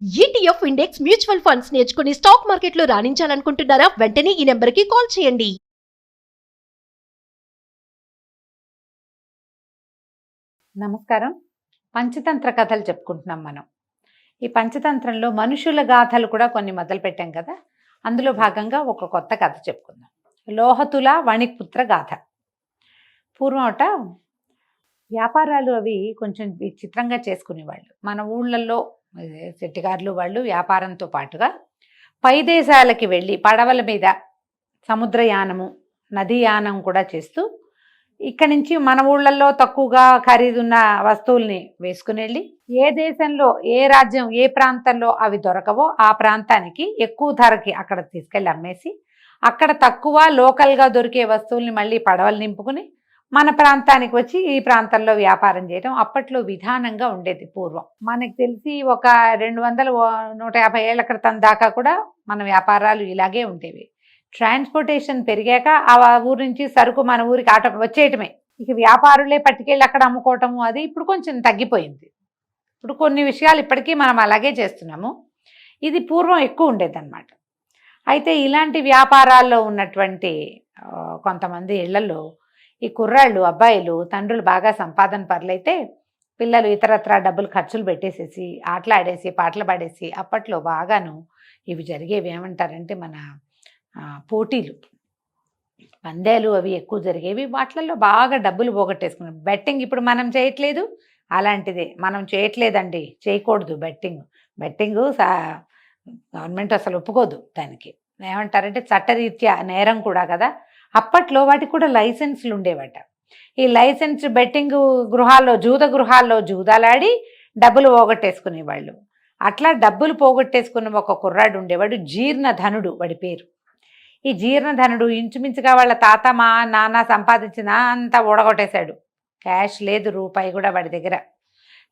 ETF index mutual funds నేర్చుకుని stock మార్కెట్లో రాణించాలనుకుంటున్నారా? వెంటనే ఈ నెంబర్కి కాల్ చేయండి. నమస్కారం. పంచతంత్ర కథలు చెప్పుకుంటున్నాం మనం. ఈ పంచతంత్రంలో మనుషుల గాథలు కూడా కొన్ని మొదలు పెట్టాం కదా. అందులో భాగంగా ఒక కొత్త కథ చెప్పుకుందాం. లోహతుల వణిక్పుత్ర గాథ. పూర్వమట వ్యాపారాలు అవి కొంచెం విచిత్రంగా చేసుకునేవాళ్ళు. మన ఊళ్ళల్లో చెట్టిగారులు వాళ్ళు వ్యాపారంతో పాటుగా పై దేశాలకి వెళ్ళి పడవల మీద సముద్రయానము నదీయానం కూడా చేస్తూ ఇక్కడి నుంచి మన ఊళ్ళల్లో తక్కువగా ఖరీదున్న వస్తువుల్ని వేసుకుని వెళ్ళి ఏ దేశంలో ఏ రాజ్యం ఏ ప్రాంతంలో అవి దొరకవో ఆ ప్రాంతానికి ఎక్కువ ధరకి అక్కడ తీసుకెళ్ళి అమ్మేసి అక్కడ తక్కువ లోకల్గా దొరికే వస్తువుల్ని మళ్ళీ పడవలు నింపుకుని మన ప్రాంతానికి వచ్చి ఈ ప్రాంతంలో వ్యాపారం చేయడం అప్పట్లో విధానంగా ఉండేది. పూర్వం మనకు తెలిసి ఒక 200-150 ఏళ్ల క్రితం దాకా కూడా మన వ్యాపారాలు ఇలాగే ఉండేవి. ట్రాన్స్పోర్టేషన్ పెరిగాక ఆ ఊరు నుంచి సరుకు మన ఊరికి ఆటో వచ్చేయటమే. ఇక వ్యాపారులే పట్టుకెళ్ళి అక్కడ అమ్ముకోవటము అది ఇప్పుడు కొంచెం తగ్గిపోయింది. ఇప్పుడు కొన్ని విషయాలు ఇప్పటికీ మనం అలాగే చేస్తున్నాము. ఇది పూర్వం ఎక్కువ ఉండేదన్నమాట. అయితే ఇలాంటి వ్యాపారాల్లో ఉన్నటువంటి కొంతమంది ఇళ్లలో ఈ కుర్రాళ్ళు అబ్బాయిలు తండ్రులు బాగా సంపాదన పరులైతే పిల్లలు ఇతరత్రా డబ్బులు ఖర్చులు పెట్టేసేసి ఆటలాడేసి పాటలు పాడేసి అప్పట్లో బాగాను ఇవి జరిగేవి. ఏమంటారంటే మన పోటీలు పందేలు అవి ఎక్కువ జరిగేవి. వాటిల్లో బాగా డబ్బులు పోగొట్టేసుకున్నాం. బెట్టింగ్ ఇప్పుడు మనం చేయట్లేదు, అలాంటిదే మనం చేయట్లేదండి, చేయకూడదు. బెట్టింగ్ గవర్నమెంట్ అసలు ఒప్పుకోదు. దానికి ఏమంటారంటే చట్టరీత్యా నేరం కూడా కదా. అప్పట్లో వాటికి కూడా లైసెన్స్లు ఉండేవట. ఈ లైసెన్స్ బెట్టింగ్ గృహాల్లో జూద గృహాల్లో జూదాలాడి డబ్బులు పోగొట్టేసుకునేవాళ్ళు. అట్లా డబ్బులు పోగొట్టేసుకున్న ఒక కుర్రాడు ఉండేవాడు, జీర్ణధనుడు వాడి పేరు. ఈ జీర్ణధనుడు ఇంచుమించుగా వాళ్ళ తాత మా నాన్న సంపాదించిన అంతా ఓడగొట్టేశాడు. క్యాష్ లేదు, రూపాయి కూడా వాడి దగ్గర.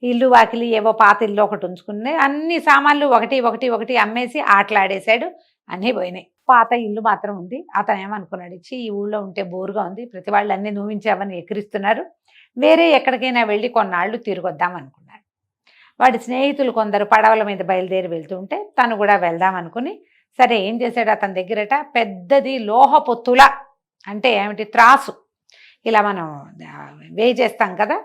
ఇల్లు వాకిలి ఏవో పాత ఇల్లు ఒకటి ఉంచుకునే అన్ని సామాన్లు ఒకటి అమ్మేసి ఆటలాడేశాడు. అన్నీ పోయినాయి. పాత ఇల్లు మాత్రం ఉంది. అతను ఏమనుకున్నాడు, ఇచ్చి ఈ ఊళ్ళో ఉంటే బోరుగా ఉంది, ప్రతి వాళ్ళు అన్నీ నువ్వించావని ఎక్కిరిస్తున్నారు, వేరే ఎక్కడికైనా వెళ్ళి కొన్నాళ్ళు తిరిగొద్దాం అనుకున్నాడు. వాడి స్నేహితులు కొందరు పడవల మీద బయలుదేరి వెళ్తుంటే తను కూడా వెళ్దాం అనుకుని సరే ఏం చేశాడు, అతని దగ్గరట పెద్దది లోహపు తుల అంటే ఏమిటి త్రాసు, ఇలా మనం వేయి చేస్తాం కదా,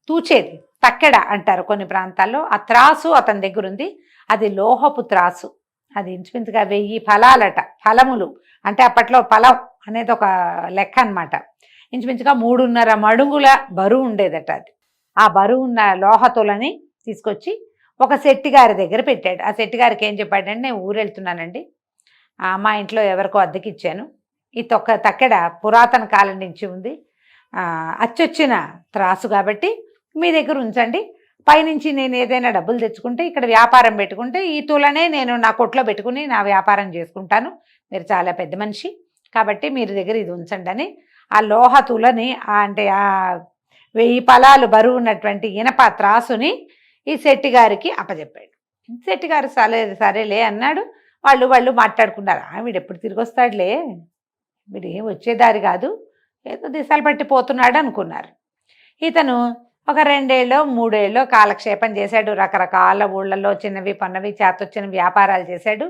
తూచేది తక్కెడ అంటారు కొన్ని ప్రాంతాల్లో. ఆ త్రాసు అతని దగ్గర ఉంది. అది లోహపు త్రాసు. అది ఇంచుమించుగా 1000 ఫలాలట. ఫలములు అంటే అప్పట్లో ఫలం అనేది ఒక లెక్క అనమాట. ఇంచుమించుగా 3.5 మడుగుల బరువు ఉండేదట అది. ఆ బరువు ఉన్న లోహతులని తీసుకొచ్చి ఒక శెట్టిగారి దగ్గర పెట్టాడు. ఆ శెట్టిగారికి ఏం చెప్పాడంటే, నేను ఊరు వెళ్తున్నానండి, మా ఇంట్లో ఎవరికో అద్దెకి ఇచ్చాను, ఈ తక్కెడ పురాతన కాలం నుంచి ఉంది, అచ్చొచ్చిన త్రాసు కాబట్టి మీ దగ్గర ఉంచండి, పైనుంచి నేను ఏదైనా డబ్బులు తెచ్చుకుంటే ఇక్కడ వ్యాపారం పెట్టుకుంటే ఈ తులనే నేను నా కొట్లో పెట్టుకుని నా వ్యాపారం చేసుకుంటాను, మీరు చాలా పెద్ద మనిషి కాబట్టి మీరు దగ్గర ఇది ఉంచండి అని ఆ లోహ తులని అంటే ఆ 1000 ఫలాలు బరువు ఉన్నటువంటి ఇనప త్రాసుని ఈ శెట్టిగారికి అప్పచెప్పాడు. శెట్టిగారు సరేలే అన్నాడు. వాళ్ళు మాట్లాడుకున్నారు, వీడు ఎప్పుడు తిరిగి వస్తాడులే, వీడు ఏం వచ్చేదారి కాదు, ఏదో దిశలు పట్టి పోతున్నాడు అనుకున్నారు. ఇతను ఒక 2 ఏళ్ళో 3 ఏళ్ళో కాలక్షేపం చేశాడు. రకరకాల ఊళ్ళల్లో చిన్నవి పన్నవి చేతొచ్చిన వ్యాపారాలు చేశాడు.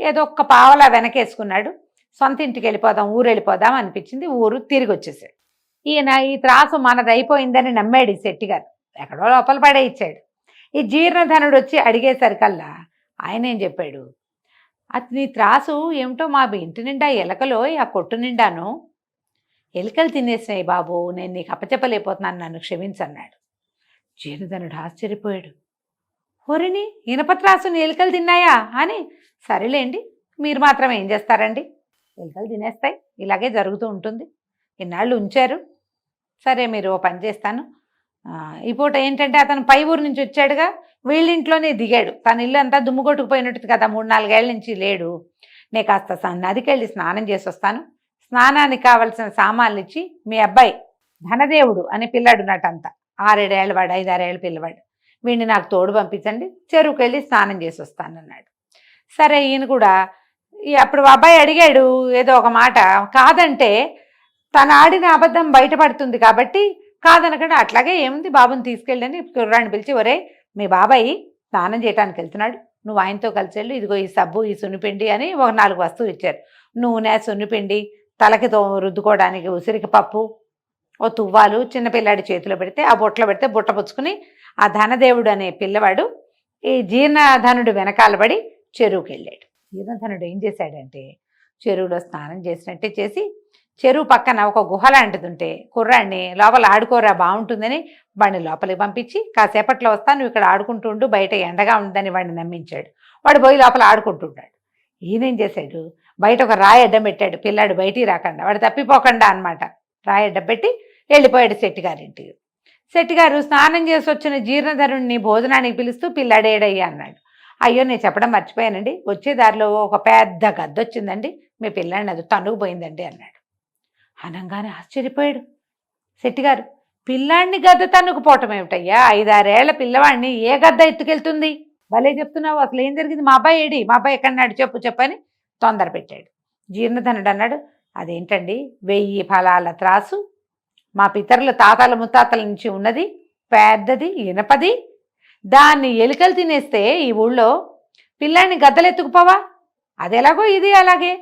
ఏదో ఒక్క పావలా వెనకేసుకున్నాడు. సొంత ఇంటికి వెళ్ళిపోదాం, ఊరు వెళ్ళిపోదాం అనిపించింది. ఊరు తిరిగి వచ్చేసాడు. ఈయన ఈ త్రాసు మనదైపోయిందని నమ్మాడు ఈ శెట్టిగారు. ఎక్కడో లోపల పడే ఇచ్చాడు. ఈ జీర్ణధనుడు వచ్చి అడిగేసరికల్లా ఆయన ఏం చెప్పాడు, అతని త్రాసు ఏమిటో మా ఇంటి నిండా ఎలకలో ఆ కొట్టు నిండాను ఎలుకలు తినేసినాయి బాబు, నేను నీకు అప్పచెప్పలేకపోతున్నాను, నన్ను క్షమించన్నాడు. జీర్ణధనుడు ఆశ్చర్యపోయాడు. హోరిని ఇనపత్రాసుని ఎలుకలు తిన్నాయా అని. సరేలేండి, మీరు మాత్రం ఏం చేస్తారండి, ఎలుకలు తినేస్తాయి, ఇలాగే జరుగుతూ ఉంటుంది, ఇన్నాళ్ళు ఉంచారు, సరే మీరు ఓ పని చేస్తాను. ఈ పూట ఏంటంటే అతను పై ఊరు నుంచి వచ్చాడుగా, వీళ్ళింట్లోనే దిగాడు. తన ఇల్లు అంతా దుమ్ము కొట్టుకుపోయినట్టు కదా, 3-4 ఏళ్ళ నుంచి లేడు. నేను కాస్త నదికి వెళ్ళి స్నానం చేసి వస్తాను, స్నానానికి కావలసిన సామాన్లు ఇచ్చి మీ అబ్బాయి ధనదేవుడు అనే పిల్లాడు నటంతా 6-7 ఏళ్ళ వాడు, 5-6 ఏళ్ళ పిల్లవాడు, వీడిని నాకు తోడు పంపించండి, చెరువుకి వెళ్ళి స్నానం చేసి వస్తానన్నాడు. సరే ఈయన కూడా అప్పుడు అబ్బాయి అడిగాడు ఏదో ఒక మాట, కాదంటే తన ఆడిన అబద్ధం బయటపడుతుంది కాబట్టి కాదనకుండా అట్లాగే ఏముంది బాబుని తీసుకెళ్ళని కుర్రాన్ని పిలిచి, ఒరే మీ బాబాయి స్నానం చేయడానికి వెళ్తున్నాడు, నువ్వు ఆయనతో కలిసి వెళ్ళు, ఇదిగో ఈ సబ్బు, ఈ సున్నిపిండి అని ఒక 4 వస్తువులు ఇచ్చారు. నూనె, సున్నిపిండి, తలకి రుద్దుకోవడానికి ఉసిరికి పప్పు, ఓ తువ్వాలు చిన్నపిల్లాడి చేతిలో పెడితే, ఆ బుట్టలో పెడితే బుట్ట పుచ్చుకుని ఆ ధనదేవుడు అనే పిల్లవాడు ఈ జీర్ణధనుడు వెనకాల పడి చెరువుకి వెళ్ళాడు. జీర్ణధనుడు ఏం చేశాడంటే చెరువులో స్నానం చేసినట్టే చేసి చెరువు పక్కన ఒక గుహ లాంటిది ఉంటే కుర్రాడిని లోపల ఆడుకోరా బాగుంటుందని వాడిని లోపలికి పంపించి కాసేపట్లో వస్తా, నువ్వు ఇక్కడ ఆడుకుంటుండు, బయట ఎండగా ఉందని వాడిని నమ్మించాడు. వాడు పోయి లోపల ఆడుకుంటుంటాడు. ఈయనేం చేశాడు, బయట ఒక రాయి అడ్డం పెట్టాడు, పిల్లాడు బయటికి రాకుండా, వాడు తప్పిపోకుండా అనమాట. రాయి అడ్డం పెట్టి వెళ్ళిపోయాడు శెట్టిగారింటికి. శెట్టిగారు స్నానం చేసి వచ్చిన జీర్ణధరుణ్ణి భోజనానికి పిలుస్తూ పిల్లాడేడయ్యా అన్నాడు. అయ్యో నేను చెప్పడం మర్చిపోయానండి, వచ్చే దారిలో ఒక పెద్ద గద్ద వచ్చిందండి, మీ పిల్లాడిని అది తన్నుకుపోయిందండి అన్నాడు. అనంగానే ఆశ్చర్యపోయాడు శెట్టిగారు. పిల్లాడిని గద్ద తన్నుకుపోవటం ఏమిటయ్యా, 5-6 ఏళ్ల పిల్లవాడిని ఏ గద్ద ఎత్తుకెళ్తుంది, భలే చెప్తున్నావు, అసలు ఏం జరిగింది, మా అబ్బాయి ఏడి, మా అబ్బాయి ఎక్కడన్నాడు చెప్పని తొందర పెట్టాడు. జీర్ణధనుడు అన్నాడు, అదేంటండి 1000 ఫలాల త్రాసు, మా పితరుల తాతల ముత్తాతల నుంచి ఉన్నది, పెద్దది, ఇనపది, దాన్ని ఎలుకలు తినేస్తే ఈ ఊళ్ళో పిల్లాడిని గద్దలు ఎత్తుకుపోవా, అది ఎలాగో ఇది అలాగే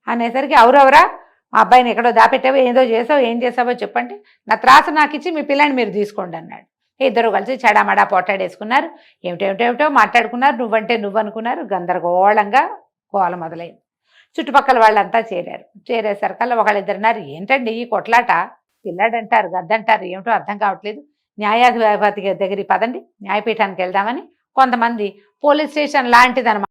అనేసరికి, అవురవరా మా అబ్బాయిని ఎక్కడో దాపెట్టావో, ఏదో చేసావు, ఏం చేసావో చెప్పండి, నా త్రాసు నాకు ఇచ్చి మీ పిల్లాడిని మీరు తీసుకోండి అన్నాడు. ఇద్దరు కలిసి చెడామడా పోటాడేసుకున్నారు, ఏమిటేమిటేమిటో మాట్లాడుకున్నారు, నువ్వంటే నువ్వు అనుకున్నారు. గందరగోళంగా గోల మొదలైంది. చుట్టుపక్కల వాళ్ళంతా చేరారు. చేరేసరికల్లా ఒకళ్ళిద్దరున్నారు, ఏంటండి ఈ కొట్లాట, పిల్లాడంటారు గద్దంటారు, ఏమిటో అర్థం కావట్లేదు, న్యాయాధిపతి దగ్గరికి పదండి, న్యాయపీఠానికి వెళ్దామని కొంతమంది, పోలీస్ స్టేషన్ లాంటిదన్నమాట